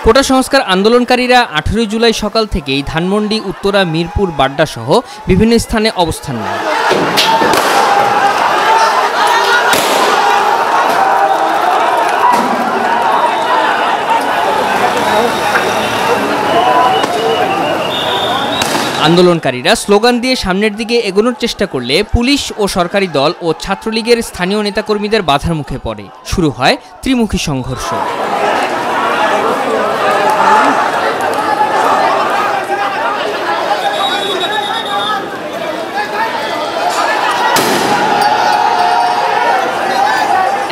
কোটা সংস্কার আন্দোলনকারীরা 18 জুলাই সকাল থেকেই ধানমন্ডি, উত্তরা, মিরপুর, বাড্ডা সহ বিভিন্ন স্থানে অবস্থান নেয়। আন্দোলনকারীরা স্লোগান দিয়ে সামনের দিকে এগোনোর চেষ্টা করলে পুলিশ ও সরকারি দল ও ছাত্রলীগের স্থানীয় নেতাকর্মীদের বাধার মুখে পড়ে। শুরু হয় ত্রিমুখী সংঘর্ষ।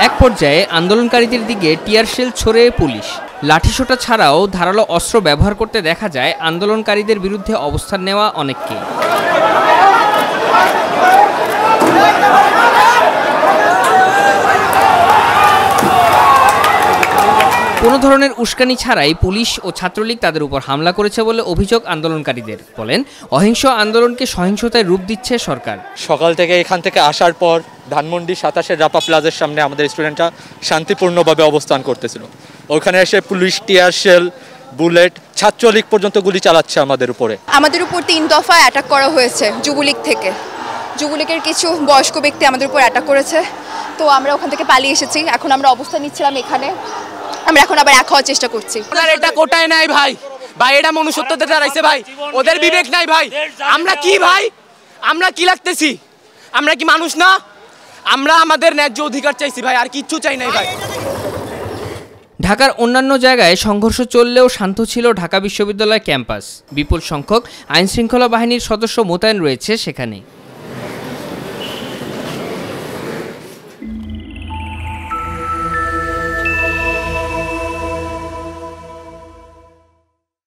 এক পর্যায়ে আন্দোলনকারীদের দিকে টিয়ার শেল ছোড়ে পুলিশ। লাঠিসোঁটা ছাড়াও ধারালো অস্ত্র ব্যবহার করতে দেখা যায় আন্দোলনকারীদের বিরুদ্ধে অবস্থান নেওয়া অনেককে। কোনো ধরনের উস্কানি ছাড়াই পুলিশ ও ছাত্রলীগ তাদের উপর হামলা করেছে বলে অভিযোগ আন্দোলনকারীদের। বলেন, অহিংস আন্দোলনকে সহিংসতায় রূপ দিচ্ছে সরকার। সকাল থেকে এখান থেকে আসার পর ধানমন্ডি 27 রাপা প্লাজার সামনে আমাদের স্টুডেন্টরা শান্তিপূর্ণভাবে অবস্থান করতেছিল। ওখানে এসে police tear shell, bullet, Chhatra League পর্যন্ত গুলি চালাচ্ছে আমাদের উপরে। আমাদের উপর 3 দফা অ্যাটাক করা হয়েছে যুবলীগ থেকে। যুবলীগের কিছু বয়স্ক ব্যক্তি আমাদের উপর অ্যাটাক করেছে, তো আমরা ওখান থেকে পালিয়ে এসেছি। এখন আমরা অবস্থান নিচ্ছিলাম এখানে। আমরা এখন আবার এক হওয়ার চেষ্টা করছি। এটা কোটায় নাই ভাই, এটা মনুষ্যত্বতে দাঁড়াইছে ভাই, ওদের বিবেক নাই ভাই। আমরা কি ভাই, আমরা কি লাগতেছি? আমরা কি মানুষ না? আমরা আমাদের ন্যায্য অধিকার চাইছি ভাই, আর কিচ্ছু চাই নাই ভাই। ঢাকার অন্যান্য জায়গায় সংঘর্ষ চললেও শান্ত ছিল ঢাকা বিশ্ববিদ্যালয় ক্যাম্পাস। বিপুল সংখ্যক আইনশৃঙ্খলা বাহিনীর সদস্য মোতায়েন রয়েছে সেখানে।